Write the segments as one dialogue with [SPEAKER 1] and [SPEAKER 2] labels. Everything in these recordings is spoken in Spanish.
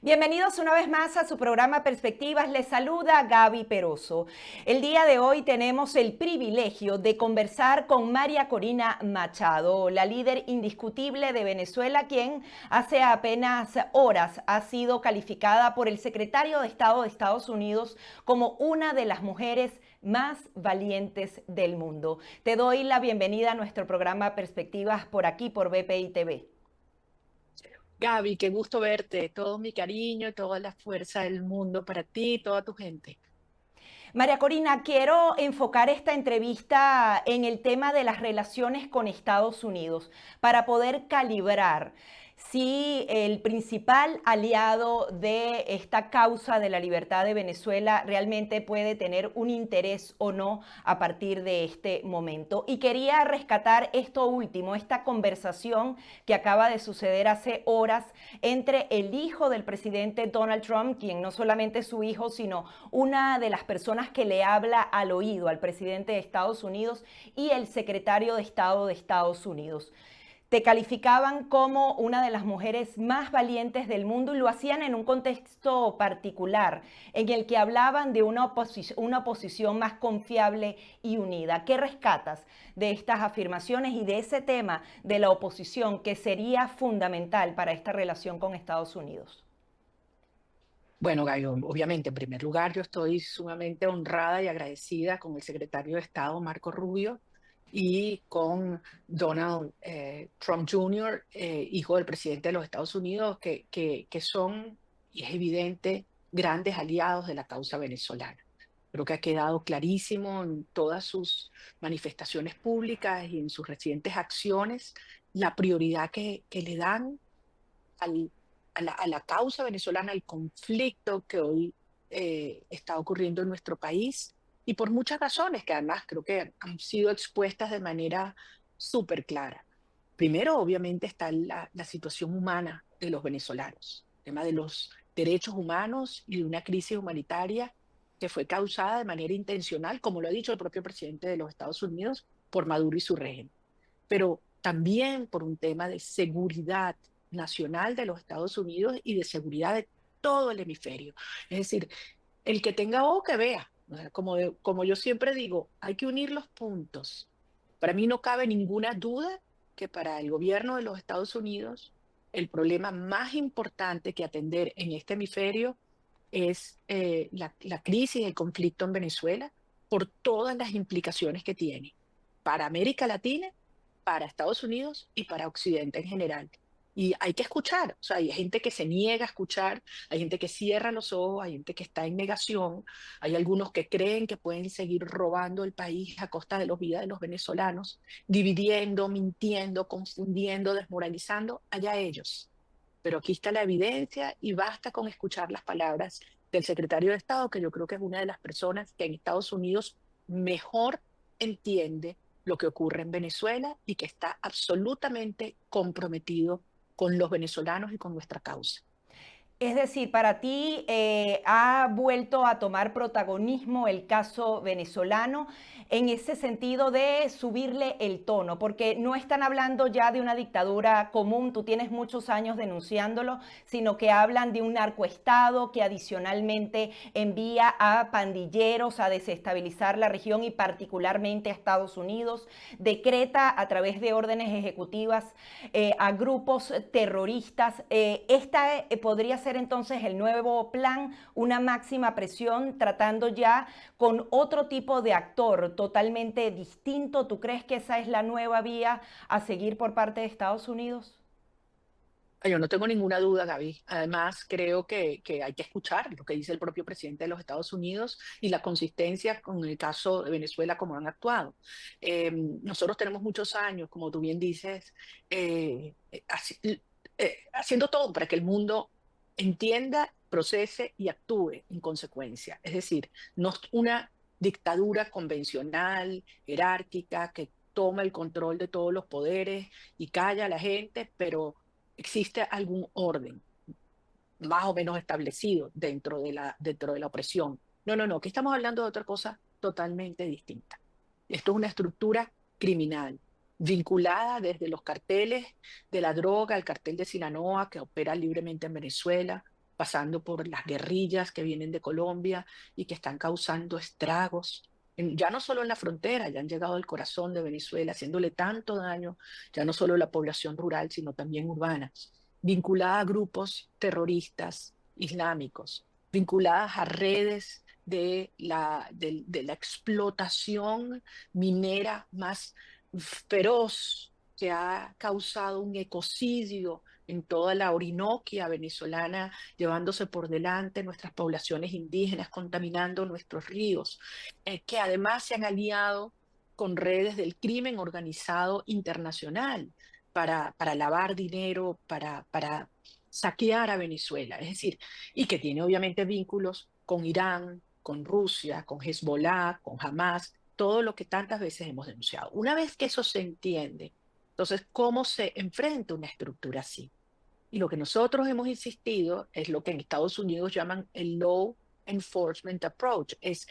[SPEAKER 1] Bienvenidos una vez más a su programa Perspectivas. Les saluda Gaby Peroso. El día de hoy tenemos el privilegio de conversar con María Corina Machado, la líder indiscutible de Venezuela, quien hace apenas horas ha sido calificada por el secretario de Estado de Estados Unidos como una de las mujeres más valientes del mundo. Te doy la bienvenida a nuestro programa Perspectivas por aquí, por BPI TV.
[SPEAKER 2] Gaby, qué gusto verte. Todo mi cariño y toda la fuerza del mundo para ti y toda tu gente.
[SPEAKER 1] María Corina, quiero enfocar esta entrevista en el tema de las relaciones con Estados Unidos para poder calibrar si el principal aliado de esta causa de la libertad de Venezuela realmente puede tener un interés o no a partir de este momento. Y quería rescatar esto último, esta conversación que acaba de suceder hace horas entre el hijo del presidente Donald Trump, quien no solamente es su hijo, sino una de las personas que le habla al oído al presidente de Estados Unidos, y el secretario de Estado de Estados Unidos. Te calificaban como una de las mujeres más valientes del mundo y lo hacían en un contexto particular en el que hablaban de una oposición más confiable y unida. ¿Qué rescatas de estas afirmaciones y de ese tema de la oposición que sería fundamental para esta relación con Estados Unidos?
[SPEAKER 2] Bueno, Gaby, obviamente, en primer lugar, yo estoy sumamente honrada y agradecida con el secretario de Estado, Marco Rubio, y con Donald Trump Jr., hijo del presidente de los Estados Unidos, que son, y es evidente, grandes aliados de la causa venezolana. Creo que ha quedado clarísimo en todas sus manifestaciones públicas y en sus recientes acciones la prioridad que le dan al- a la causa venezolana, al conflicto que hoy está ocurriendo en nuestro país, y por muchas razones que además creo que han sido expuestas de manera súper clara. Primero, obviamente, está la situación humana de los venezolanos, el tema de los derechos humanos y de una crisis humanitaria que fue causada de manera intencional, como lo ha dicho el propio presidente de los Estados Unidos, por Maduro y su régimen, pero también por un tema de seguridad nacional de los Estados Unidos y de seguridad de todo el hemisferio. Es decir, el que tenga ojo que vea. O sea, como yo siempre digo, hay que unir los puntos. Para mí no cabe ninguna duda que para el gobierno de los Estados Unidos el problema más importante que atender en este hemisferio es la crisis, el conflicto en Venezuela, por todas las implicaciones que tiene para América Latina, para Estados Unidos y para Occidente en general. Y hay que escuchar, o sea, hay gente que se niega a escuchar, hay gente que cierra los ojos, hay gente que está en negación, hay algunos que creen que pueden seguir robando el país a costa de los vidas de los venezolanos, dividiendo, mintiendo, confundiendo, desmoralizando, allá ellos. Pero aquí está la evidencia y basta con escuchar las palabras del secretario de Estado, que yo creo que es una de las personas que en Estados Unidos mejor entiende lo que ocurre en Venezuela y que está absolutamente comprometido con los venezolanos y con nuestra causa.
[SPEAKER 1] Es decir, para ti ha vuelto a tomar protagonismo el caso venezolano en ese sentido de subirle el tono, porque no están hablando ya de una dictadura común, tú tienes muchos años denunciándolo, sino que hablan de un narcoestado que adicionalmente envía a pandilleros a desestabilizar la región y particularmente a Estados Unidos, decreta a través de órdenes ejecutivas a grupos terroristas. Esta podría ser entonces el nuevo plan, una máxima presión, tratando ya con otro tipo de actor totalmente distinto. ¿Tú crees que esa es la nueva vía a seguir por parte de Estados Unidos?
[SPEAKER 2] Yo no tengo ninguna duda, Gaby. Además, creo que hay que escuchar lo que dice el propio presidente de los Estados Unidos y la consistencia con el caso de Venezuela, como han actuado. Nosotros tenemos muchos años, como tú bien dices, haciendo todo para que el mundo entienda, procese y actúe en consecuencia. Es decir, no es una dictadura convencional, jerárquica, que toma el control de todos los poderes y calla a la gente, pero existe algún orden más o menos establecido dentro de la opresión. No, no, no, que estamos hablando de otra cosa totalmente distinta. Esto es una estructura criminal vinculada desde los carteles de la droga, el cartel de Sinaloa que opera libremente en Venezuela, pasando por las guerrillas que vienen de Colombia y que están causando estragos, ya no solo en la frontera, ya han llegado al corazón de Venezuela, haciéndole tanto daño, ya no solo a la población rural, sino también urbana, vinculada a grupos terroristas islámicos, vinculadas a redes de la explotación minera más feroz que ha causado un ecocidio en toda la Orinoquia venezolana, llevándose por delante nuestras poblaciones indígenas, contaminando nuestros ríos, que además se han aliado con redes del crimen organizado internacional para lavar dinero, para saquear a Venezuela. Es decir, y que tiene obviamente vínculos con Irán, con Rusia, con Hezbollah, con Hamas, todo lo que tantas veces hemos denunciado. Una vez que eso se entiende, entonces, ¿cómo se enfrenta una estructura así? Y lo que nosotros hemos insistido es lo que en Estados Unidos llaman el Law Enforcement Approach, es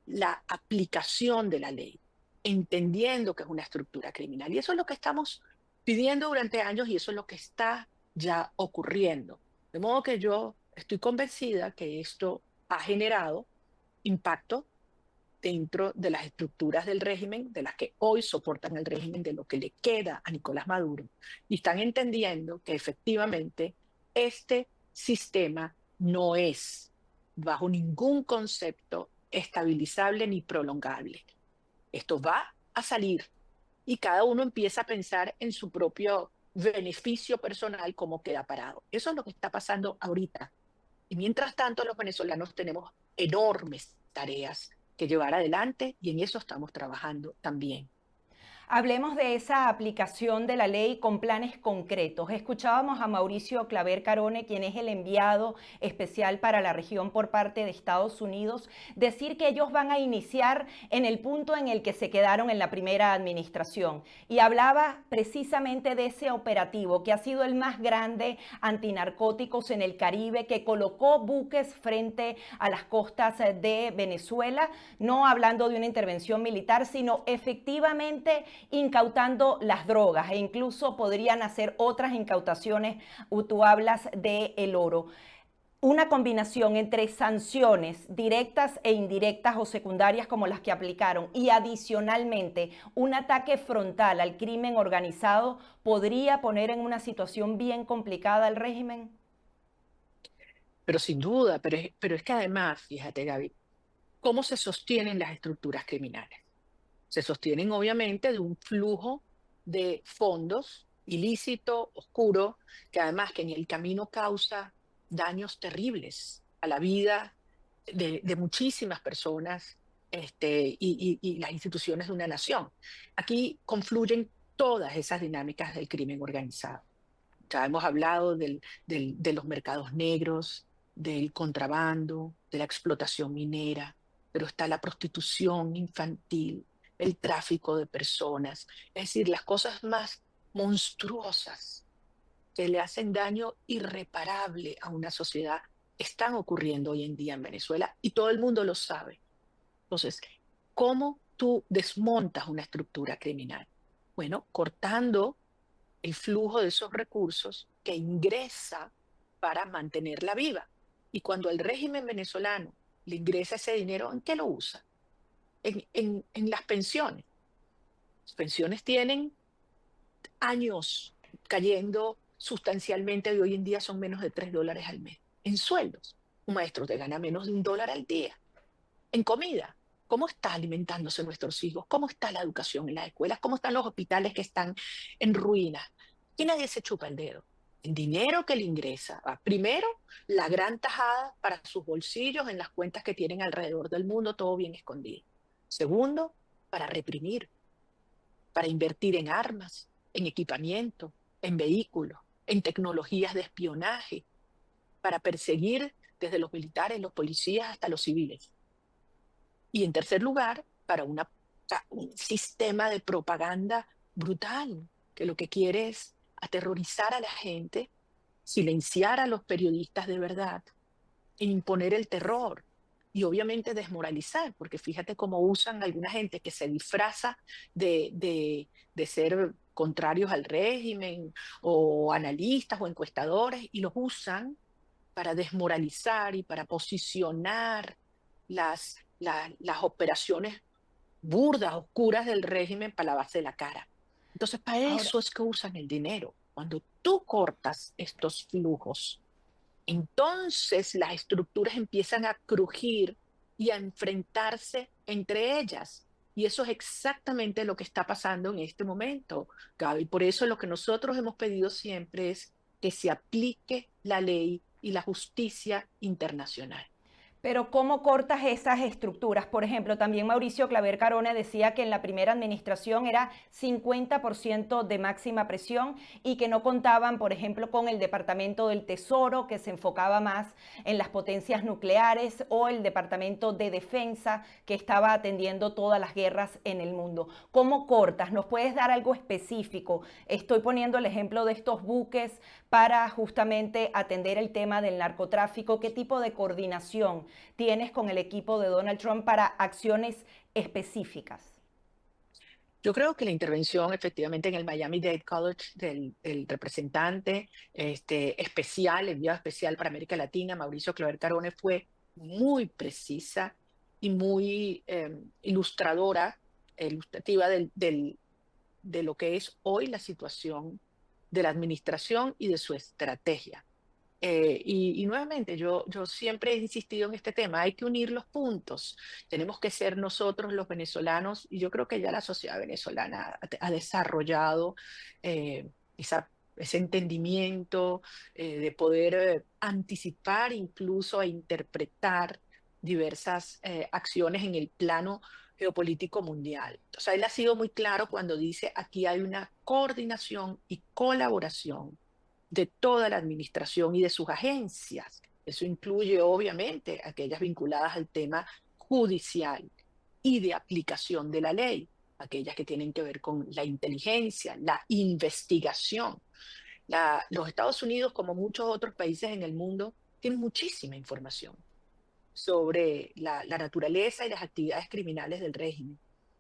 [SPEAKER 2] la aplicación de la ley, entendiendo que es una estructura criminal. Y eso es lo que estamos pidiendo durante años y eso es lo que está ya ocurriendo. De modo que yo estoy convencida que esto ha generado impacto dentro de las estructuras del régimen, de las que hoy soportan el régimen, de lo que le queda a Nicolás Maduro, y están entendiendo que efectivamente este sistema no es, bajo ningún concepto, estabilizable ni prolongable. Esto va a salir y cada uno empieza a pensar en su propio beneficio personal, cómo queda parado. Eso es lo que está pasando ahorita. Y mientras tanto, los venezolanos tenemos enormes tareas que llevar adelante y en eso estamos trabajando también.
[SPEAKER 1] Hablemos de esa aplicación de la ley con planes concretos. Escuchábamos a Mauricio Claver Carone, quien es el enviado especial para la región por parte de Estados Unidos, decir que ellos van a iniciar en el punto en el que se quedaron en la primera administración. Y hablaba precisamente de ese operativo que ha sido el más grande antinarcóticos en el Caribe, que colocó buques frente a las costas de Venezuela, no hablando de una intervención militar, sino efectivamente incautando las drogas e incluso podrían hacer otras incautaciones. Tú hablas del oro. Una combinación entre sanciones directas e indirectas o secundarias como las que aplicaron y adicionalmente un ataque frontal al crimen organizado podría poner en una situación bien complicada al régimen.
[SPEAKER 2] Pero sin duda, pero es que además, fíjate Gaby, ¿cómo se sostienen las estructuras criminales? Se sostienen obviamente de un flujo de fondos ilícito, oscuro, que además que en el camino causa daños terribles a la vida de muchísimas personas y las instituciones de una nación. Aquí confluyen todas esas dinámicas del crimen organizado. Ya hemos hablado de los mercados negros, del contrabando, de la explotación minera, pero está la prostitución infantil, el tráfico de personas, es decir, las cosas más monstruosas que le hacen daño irreparable a una sociedad están ocurriendo hoy en día en Venezuela y todo el mundo lo sabe. Entonces, ¿cómo tú desmontas una estructura criminal? Bueno, cortando el flujo de esos recursos que ingresa para mantenerla viva. Y cuando el régimen venezolano le ingresa ese dinero, ¿en qué lo usa? En las pensiones. Las pensiones tienen años cayendo sustancialmente y hoy en día son menos de $3 al mes. En sueldos, un maestro te gana menos de $1 al día. En comida, ¿cómo está alimentándose nuestros hijos? ¿Cómo está la educación en las escuelas? ¿Cómo están los hospitales que están en ruinas? Y nadie se chupa el dedo. El dinero que le ingresa, primero, la gran tajada para sus bolsillos en las cuentas que tienen alrededor del mundo, todo bien escondido. Segundo, para reprimir, para invertir en armas, en equipamiento, en vehículos, en tecnologías de espionaje, para perseguir desde los militares, los policías hasta los civiles. Y en tercer lugar, para un sistema de propaganda brutal, que lo que quiere es aterrorizar a la gente, silenciar a los periodistas de verdad, e imponer el terror y obviamente desmoralizar, porque fíjate cómo usan alguna gente que se disfraza de ser contrarios al régimen o analistas o encuestadores y los usan para desmoralizar y para posicionar las operaciones burdas, oscuras del régimen para lavarse la cara. Entonces, para
[SPEAKER 1] Ahora,
[SPEAKER 2] eso es que usan el dinero. Cuando tú cortas estos flujos, entonces las estructuras empiezan a crujir y a enfrentarse entre ellas. Y eso es exactamente lo que está pasando en este momento, Gaby. Por eso lo que nosotros hemos pedido siempre es que se aplique la ley y la justicia internacional.
[SPEAKER 1] pero ¿cómo cortas esas estructuras? Por ejemplo, también Mauricio Claver Carone decía que en la primera administración era 50% de máxima presión y que no contaban, por ejemplo, con el Departamento del Tesoro, que se enfocaba más en las potencias nucleares, o el Departamento de Defensa, que estaba atendiendo todas las guerras en el mundo. ¿Cómo cortas? ¿Nos puedes dar algo específico? Estoy poniendo el ejemplo de estos buques para justamente atender el tema del narcotráfico. ¿Qué tipo de coordinación tienes con el equipo de Donald Trump para acciones específicas?
[SPEAKER 2] Yo creo que la intervención efectivamente en el Miami-Dade College del representante especial, enviado especial para América Latina, Mauricio Claver Carone, fue muy precisa y muy ilustradora, ilustrativa de lo que es hoy la situación de la administración y de su estrategia. Y nuevamente, yo siempre he insistido en este tema, hay que unir los puntos, tenemos que ser nosotros los venezolanos, y yo creo que ya la sociedad venezolana ha desarrollado ese entendimiento de poder anticipar incluso e interpretar diversas acciones en el plano geopolítico mundial. O sea, él ha sido muy claro cuando dice aquí hay una coordinación y colaboración de toda la administración y de sus agencias. Eso incluye, obviamente, aquellas vinculadas al tema judicial y de aplicación de la ley, aquellas que tienen que ver con la inteligencia, la investigación. Los Estados Unidos, como muchos otros países en el mundo, tienen muchísima información sobre la naturaleza y las actividades criminales del régimen.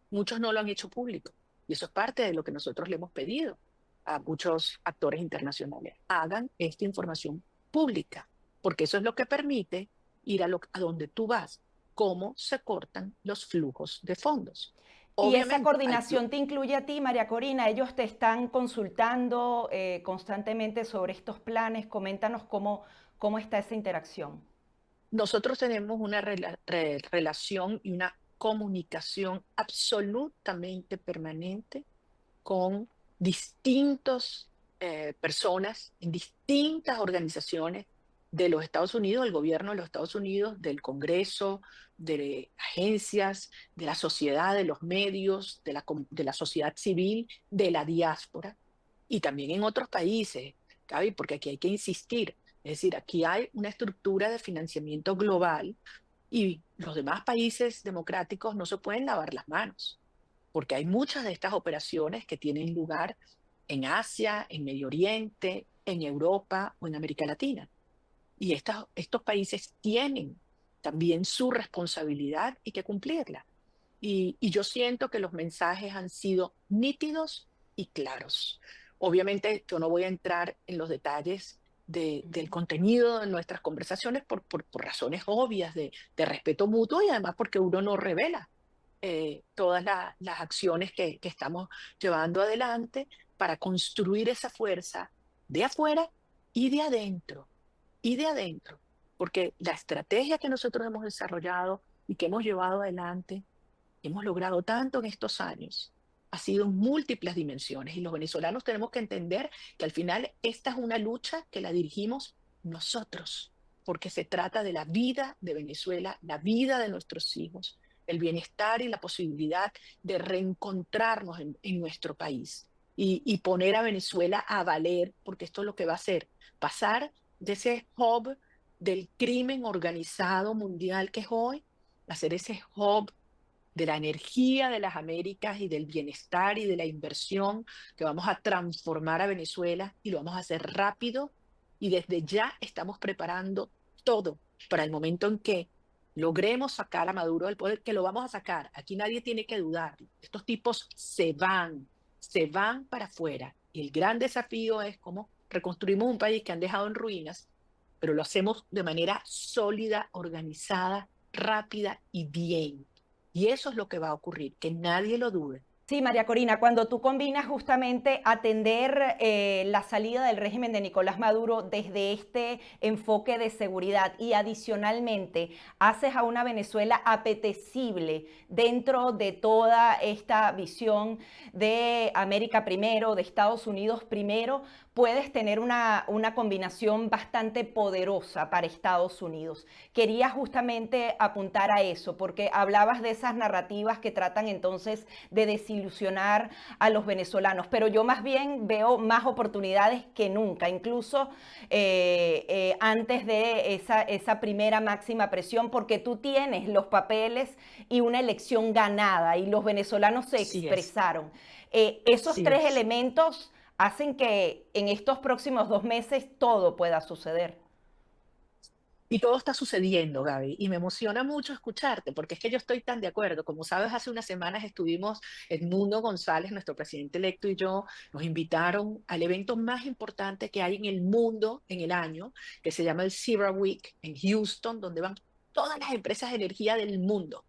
[SPEAKER 2] Muchos no lo han hecho público y eso es parte de lo que nosotros le hemos pedido a muchos actores internacionales. Hagan esta información pública, porque eso es lo que permite ir a donde tú vas, cómo se cortan los flujos de fondos.
[SPEAKER 1] Y esa
[SPEAKER 2] Obviamente,
[SPEAKER 1] coordinación te incluye a ti, María Corina. Ellos te están consultando constantemente sobre estos planes. Coméntanos cómo está esa interacción.
[SPEAKER 2] nosotros tenemos una relación y una comunicación absolutamente permanente con distintas personas en distintas organizaciones de los Estados Unidos, del gobierno de los Estados Unidos, del Congreso, de agencias, de la sociedad, de los medios, de la sociedad civil, de la diáspora y también en otros países, Gaby, porque aquí hay que insistir. Es decir, aquí hay una estructura de financiamiento global y los demás países democráticos no se pueden lavar las manos porque hay muchas de estas operaciones que tienen lugar en Asia, en Medio Oriente, en Europa o en América Latina. Y estos países tienen también su responsabilidad y que cumplirla. Y yo siento que los mensajes han sido nítidos y claros. Obviamente yo no voy a entrar en los detalles del contenido de nuestras conversaciones por razones obvias de respeto mutuo y además porque uno no revela todas las acciones que estamos llevando adelante para construir esa fuerza de afuera y de adentro, y de adentro, porque la estrategia que nosotros hemos desarrollado y que hemos llevado adelante, hemos logrado tanto en estos años, ha sido en múltiples dimensiones y los venezolanos tenemos que entender que al final esta es una lucha que la dirigimos nosotros, porque se trata de la vida de Venezuela, la vida de nuestros hijos, el bienestar y la posibilidad de reencontrarnos en nuestro país y poner a Venezuela a valer, porque esto es lo que va a hacer, pasar de ese hub del crimen organizado mundial que es hoy, a ser ese hub de la energía de las Américas y del bienestar y de la inversión que vamos a transformar a Venezuela y lo vamos a hacer rápido y desde ya estamos preparando todo para el momento en que logremos sacar a Maduro del poder, que lo vamos a sacar. Aquí nadie tiene que dudar. Estos tipos se van para afuera. Y el gran desafío es cómo reconstruimos un país que han dejado en ruinas pero lo hacemos de manera sólida, organizada, rápida y bien. Y eso es lo que va a ocurrir, que nadie lo dude.
[SPEAKER 1] Sí, María Corina, cuando tú combinas justamente atender la salida del régimen de Nicolás Maduro desde este enfoque de seguridad y adicionalmente haces a una Venezuela apetecible dentro de toda esta visión de América primero, de Estados Unidos primero, puedes tener una combinación bastante poderosa para Estados Unidos. Quería justamente apuntar a eso, porque hablabas de esas narrativas que tratan entonces de desilusionar a los venezolanos, pero yo más bien veo más oportunidades que nunca, incluso antes de esa primera máxima presión, porque tú tienes los papeles y una elección ganada y los venezolanos se
[SPEAKER 2] Sí es,
[SPEAKER 1] expresaron. Esos
[SPEAKER 2] sí
[SPEAKER 1] tres
[SPEAKER 2] es.
[SPEAKER 1] elementos hacen que en estos próximos 2 meses todo pueda suceder.
[SPEAKER 2] Y todo está sucediendo, Gaby, y me emociona mucho escucharte, porque es que yo estoy tan de acuerdo. Como sabes, hace unas semanas estuvimos, Edmundo González, nuestro presidente electo, y yo nos invitaron al evento más importante que hay en el mundo en el año, que se llama el CERAWeek en Houston, donde van todas las empresas de energía del mundo.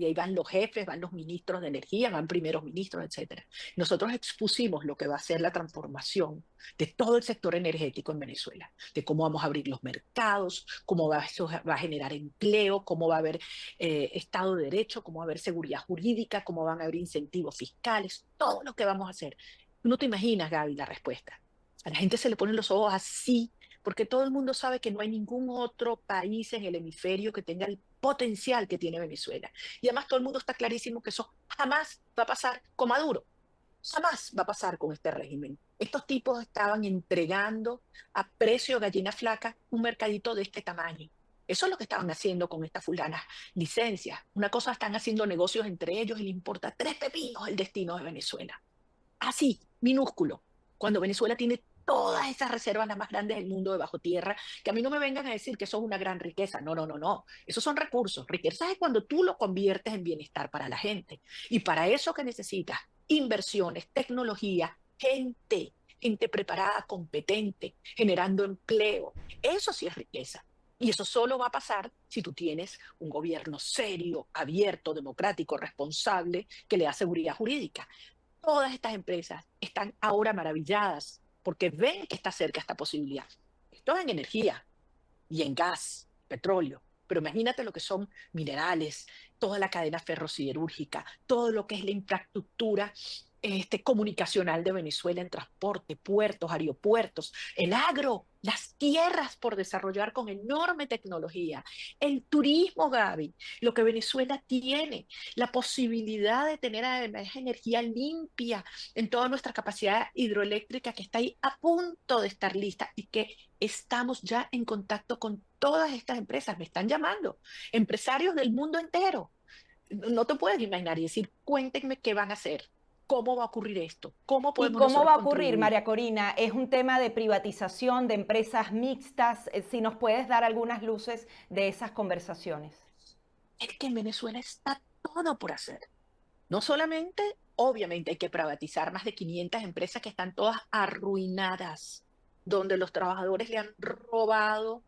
[SPEAKER 2] Y ahí van los jefes, van los ministros de energía, van primeros ministros, etcétera. Nosotros expusimos lo que va a ser la transformación de todo el sector energético en Venezuela, de cómo vamos a abrir los mercados, cómo eso va a generar empleo, cómo va a haber Estado de Derecho, cómo va a haber seguridad jurídica, cómo van a haber incentivos fiscales, todo lo que vamos a hacer. Tú no te imaginas, Gaby, la respuesta. A la gente se le ponen los ojos así, porque todo el mundo sabe que no hay ningún otro país en el hemisferio que tenga el potencial que tiene Venezuela. Y además todo el mundo está clarísimo que eso jamás va a pasar con Maduro. Jamás va a pasar con este régimen. Estos tipos estaban entregando a precio de gallina flaca un mercadito de este tamaño. Eso es lo que estaban haciendo con estas fulanas licencias. Una cosa, están haciendo negocios entre ellos y le importa tres pepinos el destino de Venezuela. Así, minúsculo. Cuando Venezuela tiene todas esas reservas, las más grandes del mundo, debajo tierra, que a mí no me vengan a decir que eso es una gran riqueza. No, no, no, no. Esos son recursos. Riqueza es cuando tú lo conviertes en bienestar para la gente. Y para eso que necesitas inversiones, tecnología, gente preparada, competente, generando empleo. Eso sí es riqueza. Y eso solo va a pasar si tú tienes un gobierno serio, abierto, democrático, responsable, que le da seguridad jurídica. Todas estas empresas están ahora maravilladas porque ven que está cerca esta posibilidad. Esto es en energía y en gas, petróleo, pero imagínate lo que son minerales, toda la cadena ferrosiderúrgica, todo lo que es la infraestructura comunicacional de Venezuela en transporte, puertos, aeropuertos, el agro, las tierras por desarrollar con enorme tecnología, el turismo, Gaby, lo que Venezuela tiene, la posibilidad de tener además energía limpia en toda nuestra capacidad hidroeléctrica que está ahí a punto de estar lista y que estamos ya en contacto con todas estas empresas. Me están llamando empresarios del mundo entero. No te puedes imaginar y decir, cuéntenme qué van a hacer, cómo va a ocurrir esto, cómo
[SPEAKER 1] ¿Y
[SPEAKER 2] podemos
[SPEAKER 1] cómo
[SPEAKER 2] nosotros
[SPEAKER 1] va a ocurrir,
[SPEAKER 2] contribuir.
[SPEAKER 1] María Corina? ¿Es un tema de privatización, de empresas mixtas? Si nos puedes dar algunas luces de esas conversaciones.
[SPEAKER 2] Es que en Venezuela está todo por hacer. No solamente, obviamente hay que privatizar más de 500 empresas que están todas arruinadas, donde los trabajadores le han robado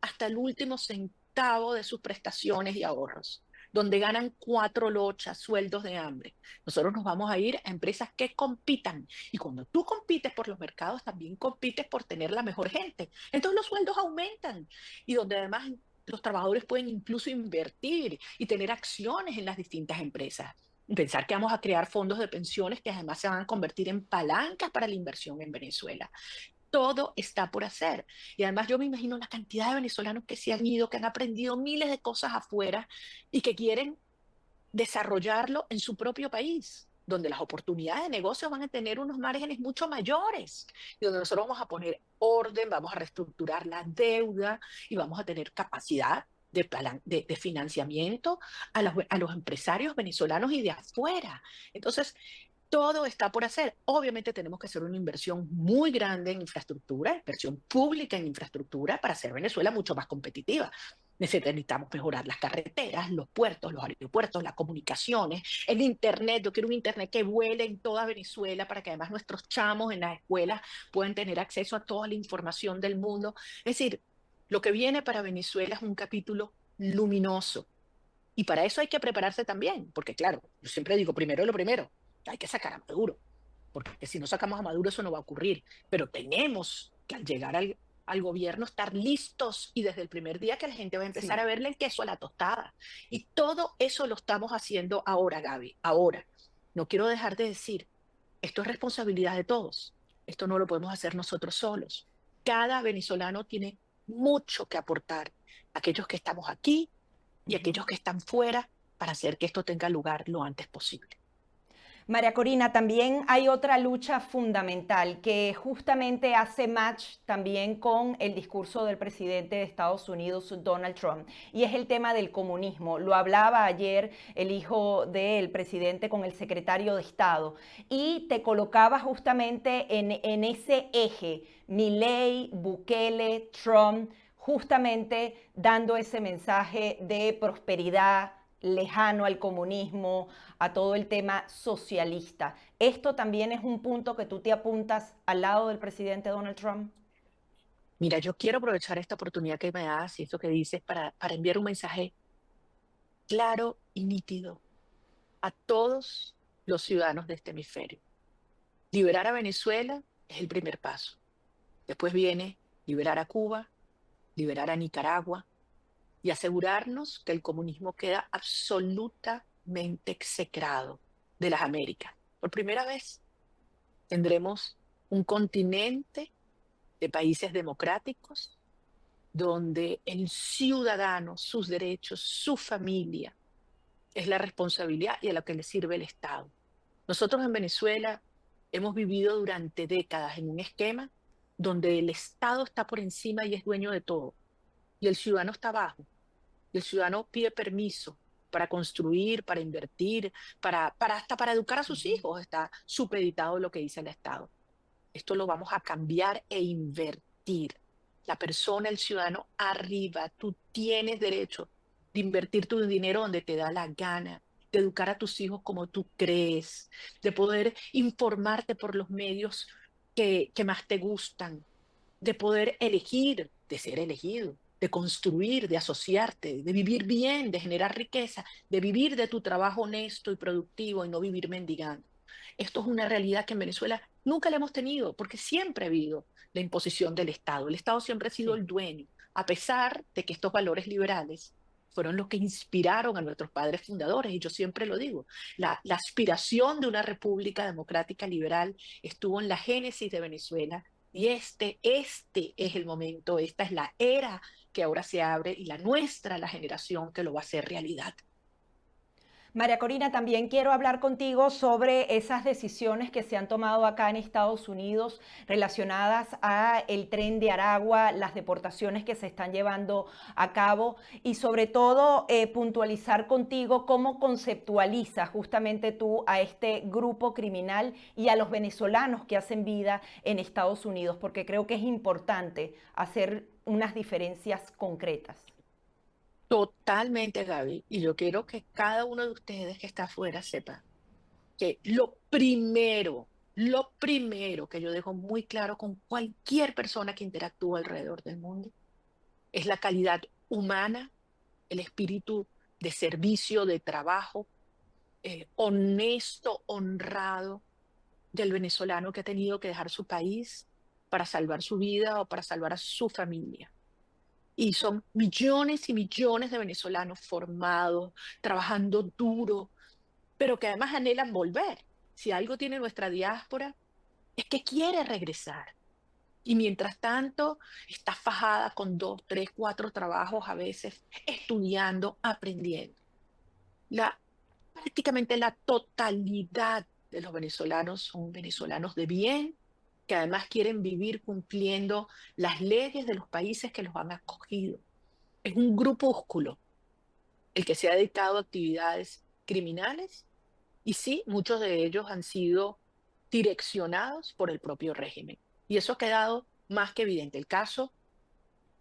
[SPEAKER 2] hasta el último centavo de sus prestaciones y ahorros, donde ganan cuatro lochas, sueldos de hambre. Nosotros nos vamos a ir a empresas que compitan. Y cuando tú compites por los mercados, también compites por tener la mejor gente. Entonces los sueldos aumentan y donde además los trabajadores pueden incluso invertir y tener acciones en las distintas empresas. Y pensar que vamos a crear fondos de pensiones que además se van a convertir en palancas para la inversión en Venezuela. Todo está por hacer. Y además yo me imagino la cantidad de venezolanos que se han ido, que han aprendido miles de cosas afuera y que quieren desarrollarlo en su propio país, donde las oportunidades de negocio van a tener unos márgenes mucho mayores, y donde nosotros vamos a poner orden, vamos a reestructurar la deuda y vamos a tener capacidad de financiamiento a los empresarios venezolanos y de afuera. Entonces, todo está por hacer. Obviamente tenemos que hacer una inversión muy grande en infraestructura, inversión pública en infraestructura para hacer Venezuela mucho más competitiva. Necesitamos mejorar las carreteras, los puertos, los aeropuertos, las comunicaciones, el Internet. Yo quiero un Internet que vuele en toda Venezuela para que además nuestros chamos en las escuelas puedan tener acceso a toda la información del mundo. Es decir, Lo que viene para Venezuela es un capítulo luminoso. Y para eso hay que prepararse también, porque claro, yo siempre digo, primero lo primero, hay que sacar a Maduro, porque si no sacamos a Maduro eso no va a ocurrir. Pero tenemos que al llegar al gobierno estar listos y desde el primer día que la gente va a empezar
[SPEAKER 1] Sí.
[SPEAKER 2] a verle el queso a la tostada. Y todo eso lo estamos haciendo ahora, Gaby, ahora. No quiero dejar de decir, esto es responsabilidad de todos. Esto no lo podemos hacer nosotros solos. Cada venezolano tiene mucho que aportar. Aquellos que estamos aquí y
[SPEAKER 1] Ujú.
[SPEAKER 2] aquellos que están fuera para hacer que esto tenga lugar lo antes posible.
[SPEAKER 1] María Corina, también hay otra lucha fundamental que justamente hace match también con el discurso del presidente de Estados Unidos, Donald Trump, y es el tema del comunismo. Lo hablaba ayer el hijo del presidente con el secretario de Estado y te colocaba justamente en ese eje, Milei, Bukele, Trump, justamente dando ese mensaje de prosperidad lejano al comunismo, a todo el tema socialista. ¿Esto también es un punto que tú te apuntas al lado del presidente Donald Trump?
[SPEAKER 2] Mira, yo quiero aprovechar esta oportunidad que me das y esto que dices para enviar un mensaje claro y nítido a todos los ciudadanos de este hemisferio. Liberar a Venezuela es el primer paso. Después viene liberar a Cuba, liberar a Nicaragua y asegurarnos que el comunismo queda absolutamente execrado de las Américas. Por primera vez tendremos un continente de países democráticos donde el ciudadano, sus derechos, su familia, es la responsabilidad y a lo que le sirve el Estado. Nosotros en Venezuela hemos vivido durante décadas en un esquema donde el Estado está por encima y es dueño de todo, y el ciudadano está abajo, y el ciudadano pide permiso para construir, para invertir, hasta para educar a sus
[SPEAKER 1] Ujú.
[SPEAKER 2] hijos, está supeditado lo que dice el Estado. Esto lo vamos a cambiar e invertir. La persona, el ciudadano, arriba, tú tienes derecho de invertir tu dinero donde te da la gana, de educar a tus hijos como tú crees, de poder informarte por los medios que más te gustan, de poder elegir, de ser elegido, de construir, de asociarte, de vivir bien, de generar riqueza, de vivir de tu trabajo honesto y productivo y no vivir mendigando. Esto es una realidad que en Venezuela nunca la hemos tenido, porque siempre ha habido la imposición del Estado. El Estado siempre ha sido
[SPEAKER 1] Sí.
[SPEAKER 2] el dueño, a pesar de que estos valores liberales fueron los que inspiraron a nuestros padres fundadores. Y yo siempre lo digo, la aspiración de una república democrática liberal estuvo en la génesis de Venezuela. Y este es el momento, esta es la era que ahora se abre y la nuestra, la generación que lo va a hacer realidad.
[SPEAKER 1] María Corina, también quiero hablar contigo sobre esas decisiones que se han tomado acá en Estados Unidos relacionadas a el tren de Aragua, las deportaciones que se están llevando a cabo y sobre todo puntualizar contigo cómo conceptualizas justamente tú a este grupo criminal y a los venezolanos que hacen vida en Estados Unidos, porque creo que es importante hacer unas diferencias concretas.
[SPEAKER 2] Totalmente, Gaby. Y yo quiero que cada uno de ustedes que está afuera sepa que lo primero que yo dejo muy claro con cualquier persona que interactúa alrededor del mundo es la calidad humana, el espíritu de servicio, de trabajo, honesto, honrado del venezolano que ha tenido que dejar su país para salvar su vida o para salvar a su familia. Y son millones y millones de venezolanos formados, trabajando duro, pero que además anhelan volver. Si algo tiene nuestra diáspora, es que quiere regresar. Y mientras tanto, está fajada con dos, tres, cuatro trabajos a veces, estudiando, aprendiendo. La, prácticamente la totalidad de los venezolanos son venezolanos de bien, que además quieren vivir cumpliendo las leyes de los países que los han acogido. Es un grupúsculo el que se ha dedicado a actividades criminales y sí, muchos de ellos han sido direccionados por el propio régimen. Y eso ha quedado más que evidente. El caso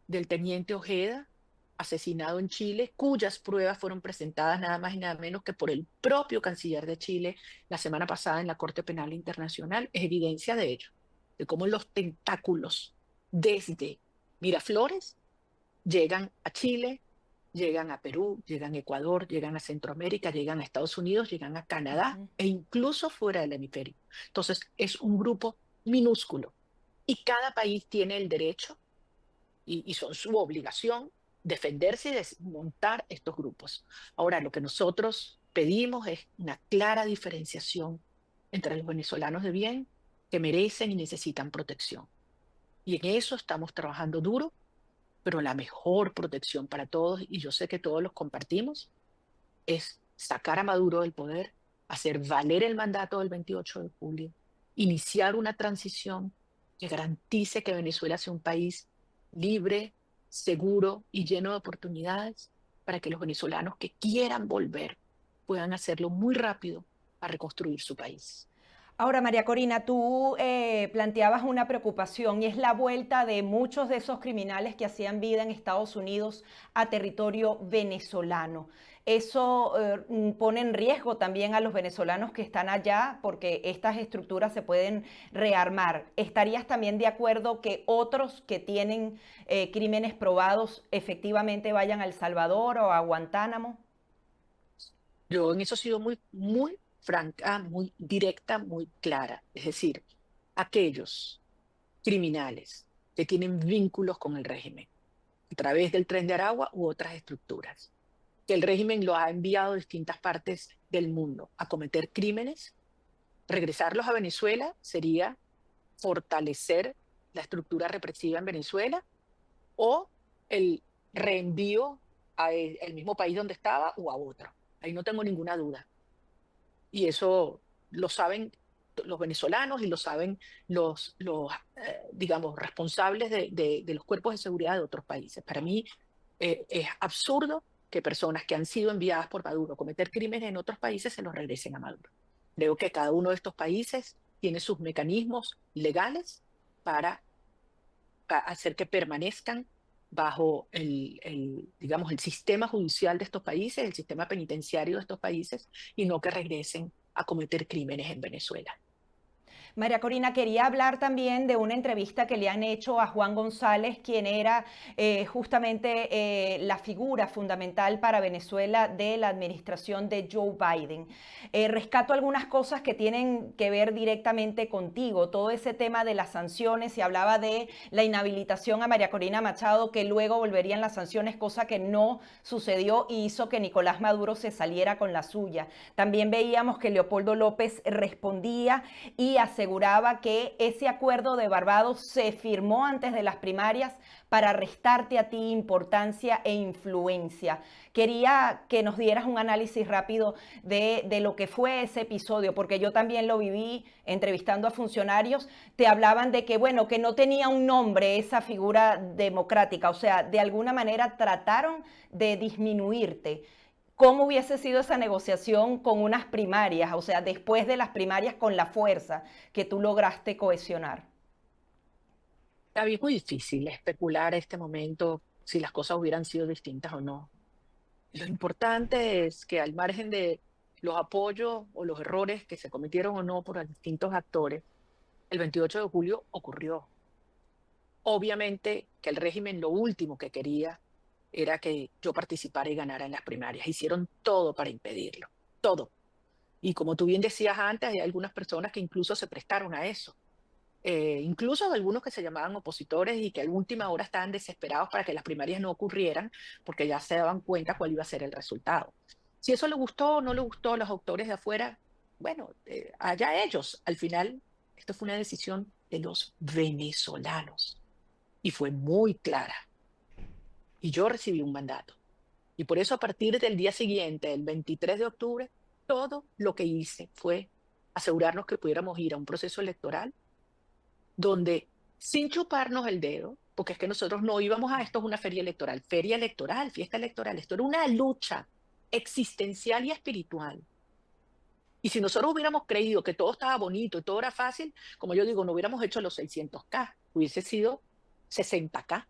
[SPEAKER 2] del teniente Ojeda, asesinado en Chile, cuyas pruebas fueron presentadas nada más y nada menos que por el propio canciller de Chile la semana pasada en la Corte Penal Internacional, es evidencia de ello, de cómo los tentáculos desde Miraflores llegan a Chile, llegan a Perú, llegan a Ecuador, llegan a Centroamérica, llegan a Estados Unidos, llegan a Canadá
[SPEAKER 1] Ujú.
[SPEAKER 2] e incluso fuera del hemisferio. Entonces, es un grupo minúsculo y cada país tiene el derecho y son su obligación defenderse y desmontar estos grupos. Ahora, lo que nosotros pedimos es una clara diferenciación entre los venezolanos de bien que merecen y necesitan protección. Y en eso estamos trabajando duro, pero la mejor protección para todos, y yo sé que todos los compartimos, es sacar a Maduro del poder, hacer valer el mandato del 28 de julio, iniciar una transición que garantice que Venezuela sea un país libre, seguro y lleno de oportunidades para que los venezolanos que quieran volver puedan hacerlo muy rápido para reconstruir su país.
[SPEAKER 1] Ahora, María Corina, tú planteabas una preocupación y es la vuelta de muchos de esos criminales que hacían vida en Estados Unidos a territorio venezolano. Eso pone en riesgo también a los venezolanos que están allá porque estas estructuras se pueden rearmar. ¿Estarías también de acuerdo que otros que tienen crímenes probados efectivamente vayan a El Salvador o a Guantánamo?
[SPEAKER 2] Yo en eso he sido muy franca, muy directa, muy clara. Es decir, aquellos criminales que tienen vínculos con el régimen a través del Tren de Aragua u otras estructuras, que el régimen lo ha enviado a distintas partes del mundo a cometer crímenes, regresarlos a Venezuela sería fortalecer la estructura represiva en Venezuela o el reenvío al mismo país donde estaba o a otro. Ahí no tengo ninguna duda. Y eso lo saben los venezolanos y lo saben digamos, responsables de los cuerpos de seguridad de otros países. Para mí es absurdo que personas que han sido enviadas por Maduro a cometer crímenes en otros países se los regresen a Maduro. Creo que cada uno de estos países tiene sus mecanismos legales para hacer que permanezcan bajo digamos, el sistema judicial de estos países, el sistema penitenciario de estos países, y no que regresen a cometer crímenes en Venezuela.
[SPEAKER 1] María Corina, quería hablar también de una entrevista que le han hecho a Juan González, quien era justamente la figura fundamental para Venezuela de la administración de Joe Biden. Rescato algunas cosas que tienen que ver directamente contigo. Todo ese tema de las sanciones, se hablaba de la inhabilitación a María Corina Machado, que luego volverían las sanciones, cosa que no sucedió y hizo que Nicolás Maduro se saliera con la suya. También veíamos que Leopoldo López respondía y aseguraba que ese acuerdo de Barbados se firmó antes de las primarias para restarte a ti importancia e influencia. Quería que nos dieras un análisis rápido de lo que fue ese episodio, porque yo también lo viví entrevistando a funcionarios. Te hablaban de que, bueno, que no tenía un nombre esa figura democrática, o sea, de alguna manera trataron de disminuirte. ¿Cómo hubiese sido esa negociación con unas primarias, o sea, después de las primarias con la fuerza que tú lograste cohesionar?
[SPEAKER 2] David, es muy difícil especular en este momento si las cosas hubieran sido distintas o no. Lo importante es que al margen de los apoyos o los errores que se cometieron o no por los distintos actores, el 28 de julio ocurrió. Obviamente que el régimen lo último que quería era que yo participara y ganara en las primarias. Hicieron todo para impedirlo, todo. Y como tú bien decías antes, hay algunas personas que incluso se prestaron a eso. Incluso algunos que se llamaban opositores y que a última hora estaban desesperados para que las primarias no ocurrieran porque ya se daban cuenta cuál iba a ser el resultado. Si eso le gustó o no le gustó a los autores de afuera, bueno, allá ellos. Al final, esto fue una decisión de los venezolanos y fue muy clara. Y yo recibí un mandato. Y por eso a partir del día siguiente, el 23 de octubre, todo lo que hice fue asegurarnos que pudiéramos ir a un proceso electoral donde, sin chuparnos el dedo, porque es que nosotros no íbamos a esto es una feria electoral, fiesta electoral, esto era una lucha existencial y espiritual. Y si nosotros hubiéramos creído que todo estaba bonito y todo era fácil, como yo digo, no hubiéramos hecho los 600K, hubiese sido 60K.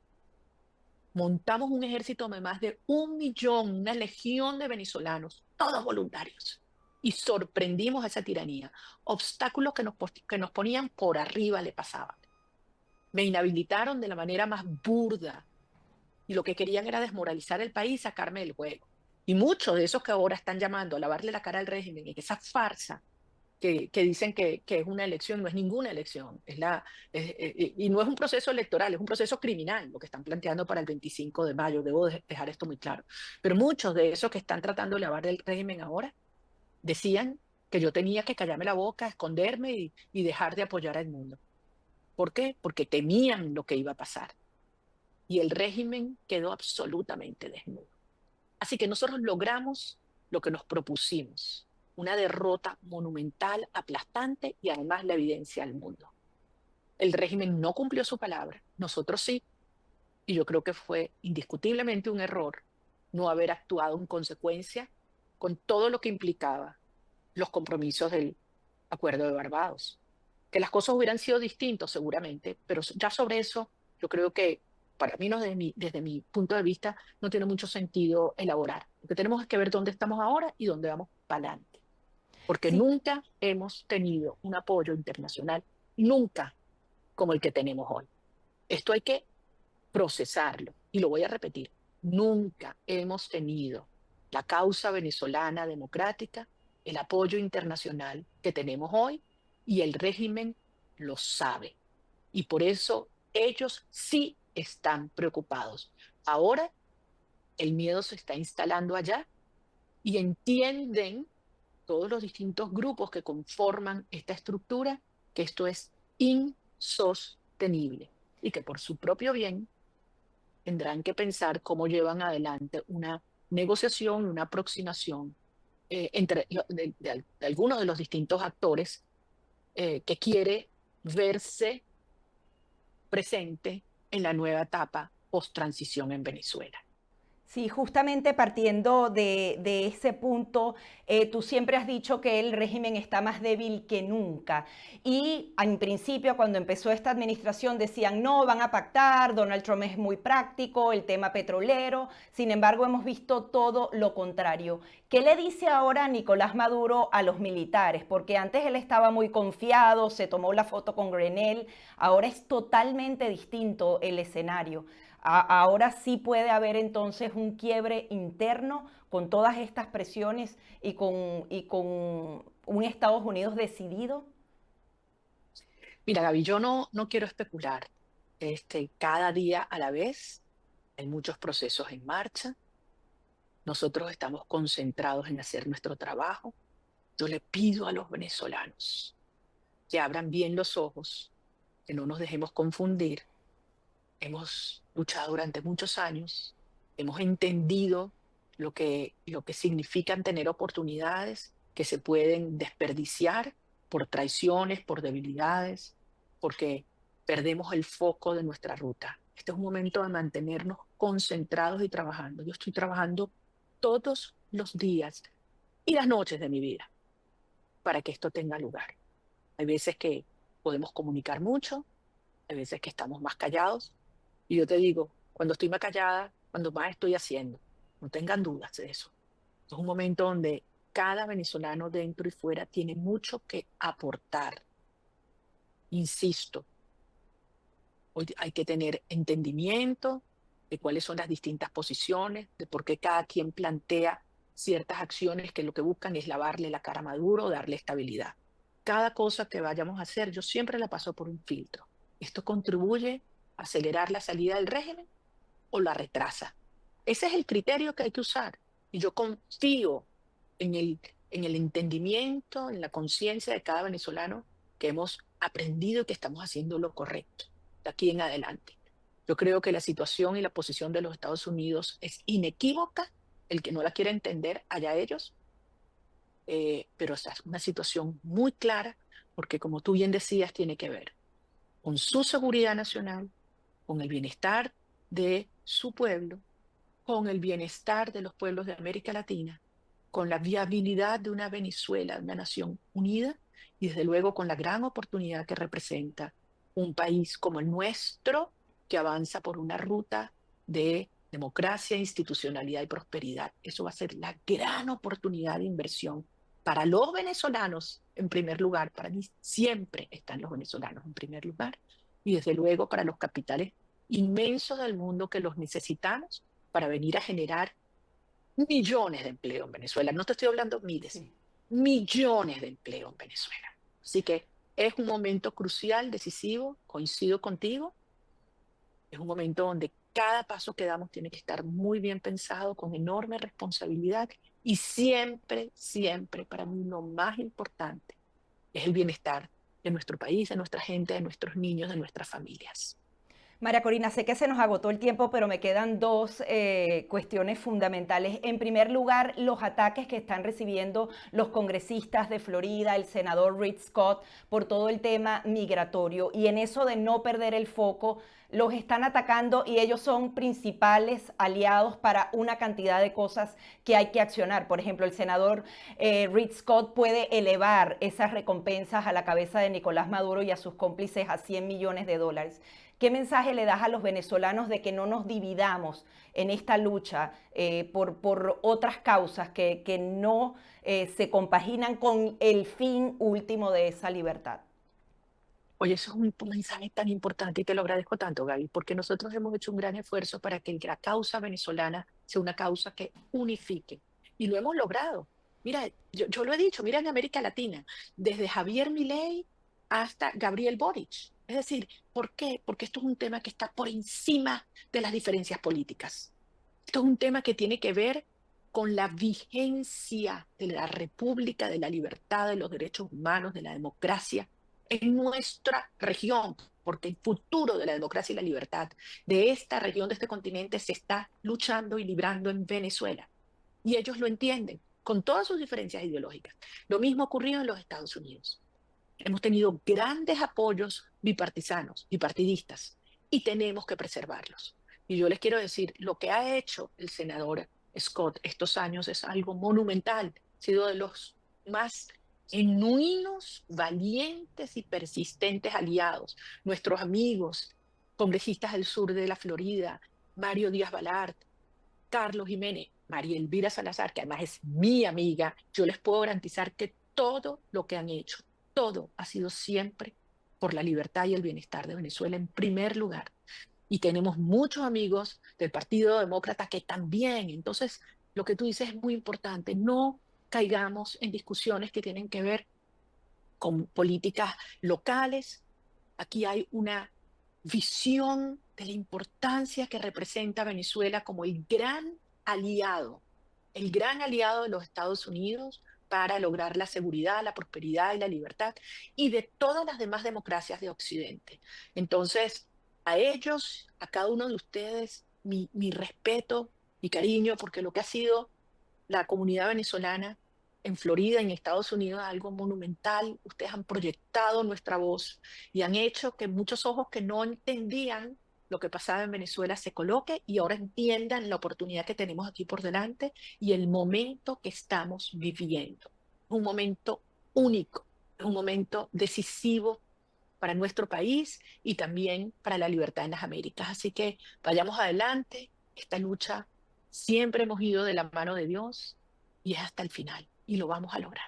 [SPEAKER 2] Montamos un ejército de más de 1 millón, una legión de venezolanos, todos voluntarios, y sorprendimos a esa tiranía. Obstáculos que nos ponían por arriba le pasaban. Me inhabilitaron de la manera más burda, y lo que querían era desmoralizar el país, sacarme del juego. Y muchos de esos que ahora están llamando a lavarle la cara al régimen, en esa farsa que dicen que es una elección, no es ninguna elección, y no es un proceso electoral, es un proceso criminal lo que están planteando para el 25 de mayo, debo dejar esto muy claro. Pero muchos de esos que están tratando de lavar el régimen ahora decían que yo tenía que callarme la boca, esconderme y dejar de apoyar al mundo. ¿Por qué? Porque temían lo que iba a pasar. Y el régimen quedó absolutamente desnudo. Así que nosotros logramos lo que nos propusimos, una derrota monumental, aplastante y además la evidencia al mundo. El régimen no cumplió su palabra, nosotros sí, y yo creo que fue indiscutiblemente un error no haber actuado en consecuencia con todo lo que implicaba los compromisos del Acuerdo de Barbados. Que las cosas hubieran sido distintas seguramente, pero ya sobre eso yo creo que para mí, no, desde mi punto de vista, no tiene mucho sentido elaborar. Lo que tenemos es que ver dónde estamos ahora y dónde vamos para adelante. Porque
[SPEAKER 1] Sí,
[SPEAKER 2] nunca hemos tenido un apoyo internacional, nunca como el que tenemos hoy. Esto hay que procesarlo. Y lo voy a repetir, nunca hemos tenido la causa venezolana democrática, el apoyo internacional que tenemos hoy, y el régimen lo sabe. Y por eso ellos sí están preocupados. Ahora el miedo se está instalando allá y entienden todos los distintos grupos que conforman esta estructura que esto es insostenible y que por su propio bien tendrán que pensar cómo llevan adelante una negociación, una aproximación entre de algunos de los distintos actores que quiere verse presente en la nueva etapa post-transición en Venezuela.
[SPEAKER 1] sí, justamente partiendo de ese punto, tú siempre has dicho que el régimen está más débil que nunca. Y en principio, cuando empezó esta administración, decían, no, van a pactar, Donald Trump es muy práctico, el tema petrolero. Sin embargo, hemos visto todo lo contrario. ¿Qué le dice ahora Nicolás Maduro a los militares? Porque antes él estaba muy confiado, se tomó la foto con Grenell, ahora es totalmente distinto el escenario. Ahora sí puede haber entonces un quiebre interno con todas estas presiones y con un Estados Unidos decidido.
[SPEAKER 2] Mira, Gaby, yo no quiero especular. Cada día a la vez hay muchos procesos en marcha. Nosotros estamos concentrados en hacer nuestro trabajo. Yo le pido a los venezolanos que abran bien los ojos, que no nos dejemos confundir. Hemos luchado durante muchos años, hemos entendido lo que significan tener oportunidades que se pueden desperdiciar por traiciones, por debilidades, porque perdemos el foco de nuestra ruta. Este es un momento de mantenernos concentrados y trabajando. Yo estoy trabajando todos los días y las noches de mi vida para que esto tenga lugar. Hay veces que podemos comunicar mucho, hay veces que estamos más callados, y yo te digo, cuando estoy más callada, cuando más estoy haciendo, no tengan dudas de eso. Es un momento donde cada venezolano dentro y fuera tiene mucho que aportar. Insisto, hoy hay que tener entendimiento de cuáles son las distintas posiciones, de por qué cada quien plantea ciertas acciones que lo que buscan es lavarle la cara a Maduro, darle estabilidad. Cada cosa que vayamos a hacer, yo siempre la paso por un filtro. ¿Esto contribuye a acelerar la salida del régimen o la retrasa? Ese es el criterio que hay que usar. Y yo confío en el entendimiento, en la conciencia de cada venezolano que hemos aprendido y que estamos haciendo lo correcto de aquí en adelante. Yo creo que la situación y la posición de los Estados Unidos es inequívoca. El que no la quiera entender, allá ellos. Pero esa es una situación muy clara porque, como tú bien decías, tiene que ver con su seguridad nacional, con el bienestar de su pueblo, con el bienestar de los pueblos de América Latina, con la viabilidad de una Venezuela, de una nación unida, y desde luego con la gran oportunidad que representa un país como el nuestro, que avanza por una ruta de democracia, institucionalidad y prosperidad. Eso va a ser la gran oportunidad de inversión para los venezolanos en primer lugar. Para mí siempre están los venezolanos en primer lugar, y desde luego para los capitales inmensos del mundo que los necesitamos para venir a generar millones de empleo en Venezuela. No te estoy hablando miles,
[SPEAKER 1] Sí.
[SPEAKER 2] millones de empleo en Venezuela. Así que es un momento crucial, decisivo, coincido contigo, es un momento donde cada paso que damos tiene que estar muy bien pensado, con enorme responsabilidad y siempre, siempre, para mí lo más importante es el bienestar de nuestro país, de nuestra gente, de nuestros niños, de nuestras familias.
[SPEAKER 1] María Corina, sé que se nos agotó el tiempo, pero me quedan dos cuestiones fundamentales. En primer lugar, los ataques que están recibiendo los congresistas de Florida, el senador Rick Scott, por todo el tema migratorio. Y en eso de no perder el foco, los están atacando y ellos son principales aliados para una cantidad de cosas que hay que accionar. Por ejemplo, el senador Rick Scott puede elevar esas recompensas a la cabeza de Nicolás Maduro y a sus cómplices a 100 millones de dólares. ¿Qué mensaje le das a los venezolanos de que no nos dividamos en esta lucha por otras causas que no se compaginan con el fin último de esa libertad?
[SPEAKER 2] Oye, eso es un mensaje tan importante y te lo agradezco tanto, Gaby, porque nosotros hemos hecho un gran esfuerzo para que la causa venezolana sea una causa que unifique. Y lo hemos logrado. Mira, yo lo he dicho, mira en América Latina, desde Javier Milei hasta Gabriel Boric. Es decir, ¿por qué? Porque esto es un tema que está por encima de las diferencias políticas. Esto es un tema que tiene que ver con la vigencia de la república, de la libertad, de los derechos humanos, de la democracia en nuestra región, porque el futuro de la democracia y la libertad de esta región, de este continente, se está luchando y librando en Venezuela. Y ellos lo entienden, con todas sus diferencias ideológicas. Lo mismo ocurrió en los Estados Unidos. Hemos tenido grandes apoyos bipartisanos, bipartidistas, y tenemos que preservarlos. Y yo les quiero decir, lo que ha hecho el senador Scott estos años es algo monumental, ha sido de los más genuinos, valientes y persistentes aliados, nuestros amigos, congresistas del sur de la Florida, Mario Díaz Balart, Carlos Jiménez, María Elvira Salazar, que además es mi amiga, yo les puedo garantizar que todo lo que han hecho, todo ha sido siempre por la libertad y el bienestar de Venezuela en primer lugar. Y tenemos muchos amigos del Partido Demócrata que también. Entonces, lo que tú dices es muy importante. No caigamos en discusiones que tienen que ver con políticas locales. Aquí hay una visión de la importancia que representa Venezuela como el gran aliado de los Estados Unidos para lograr la seguridad, la prosperidad y la libertad, y de todas las demás democracias de Occidente. Entonces, a ellos, a cada uno de ustedes, mi respeto, mi cariño, porque lo que ha sido la comunidad venezolana en Florida, en Estados Unidos, es algo monumental. Ustedes han proyectado nuestra voz y han hecho que muchos ojos que no entendían lo que pasaba en Venezuela se coloque y ahora entiendan la oportunidad que tenemos aquí por delante y el momento que estamos viviendo. Un momento único, un momento decisivo para nuestro país y también para la libertad en las Américas. Así que vayamos adelante. Esta lucha siempre hemos ido de la mano de Dios y es hasta el final y lo vamos a lograr.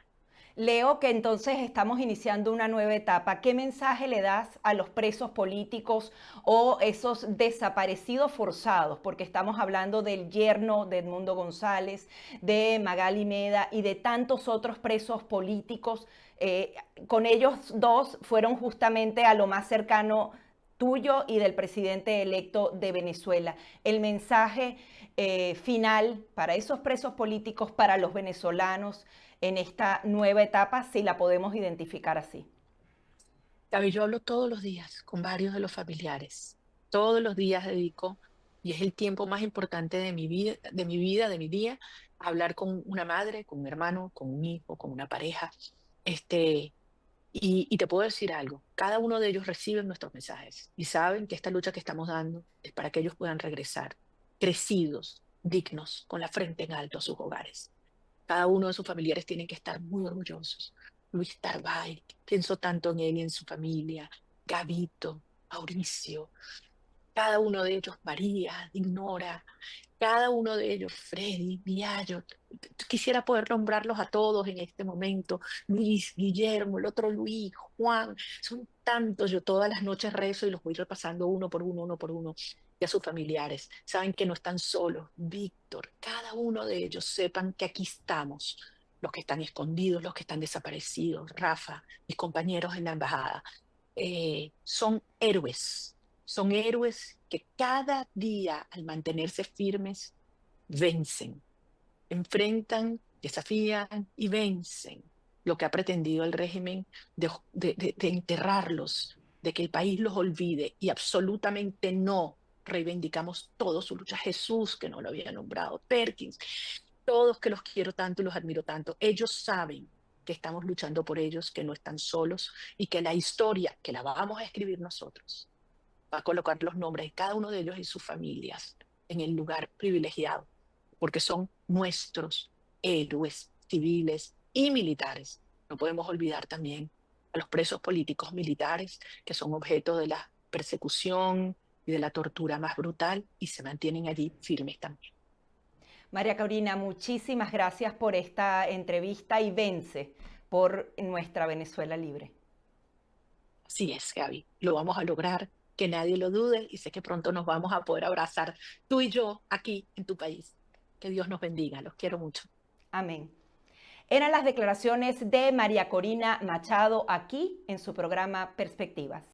[SPEAKER 1] Leo que entonces estamos iniciando una nueva etapa. ¿Qué mensaje le das a los presos políticos o esos desaparecidos forzados? Porque estamos hablando del yerno de Edmundo González, de Magali Meda y de tantos otros presos políticos. Con ellos dos fueron justamente a lo más cercano tuyo y del presidente electo de Venezuela. El mensaje final para esos presos políticos, para los venezolanos en esta nueva etapa, si la podemos identificar así.
[SPEAKER 2] Gaby, yo hablo todos los días con varios de los familiares. Todos los días dedico, y es el tiempo más importante de mi vida, de mi día, a hablar con una madre, con un hermano, con un hijo, con una pareja. Este, y te puedo decir algo, cada uno de ellos recibe nuestros mensajes y saben que esta lucha que estamos dando es para que ellos puedan regresar crecidos, dignos, con la frente en alto a sus hogares. Cada uno de sus familiares tiene que estar muy orgullosos. Luis Tarbay, pienso tanto en él y en su familia, Gabito, Mauricio, cada uno de ellos, María, Ignora, cada uno de ellos, Freddy, Miallo. Quisiera poder nombrarlos a todos en este momento. Luis, Guillermo, el otro Luis, Juan. Son tantos, yo todas las noches rezo y los voy repasando uno por uno, y a sus familiares. Saben que no están solos. Víctor, cada uno de ellos sepan que aquí estamos. Los que están escondidos, los que están desaparecidos, Rafa, mis compañeros en la embajada, son héroes que cada día al mantenerse firmes vencen, enfrentan, desafían y vencen lo que ha pretendido el régimen de enterrarlos, de que el país los olvide y absolutamente no reivindicamos toda su lucha. Jesús, que no lo había nombrado, Perkins, todos que los quiero tanto y los admiro tanto, ellos saben que estamos luchando por ellos, que no están solos y que la historia, que la vamos a escribir nosotros, va a colocar los nombres de cada uno de ellos y sus familias en el lugar privilegiado, porque son nuestros héroes civiles y militares. No podemos olvidar también a los presos políticos militares que son objeto de la persecución y de la tortura más brutal y se mantienen allí firmes también.
[SPEAKER 1] María Corina, muchísimas gracias por esta entrevista y vence por nuestra Venezuela libre.
[SPEAKER 2] Así es, Gaby, lo vamos a lograr, que nadie lo dude y sé que pronto nos vamos a poder abrazar tú y yo aquí en tu país. Que Dios nos bendiga, los quiero mucho.
[SPEAKER 1] Amén. Eran las declaraciones de María Corina Machado aquí en su programa Perspectivas.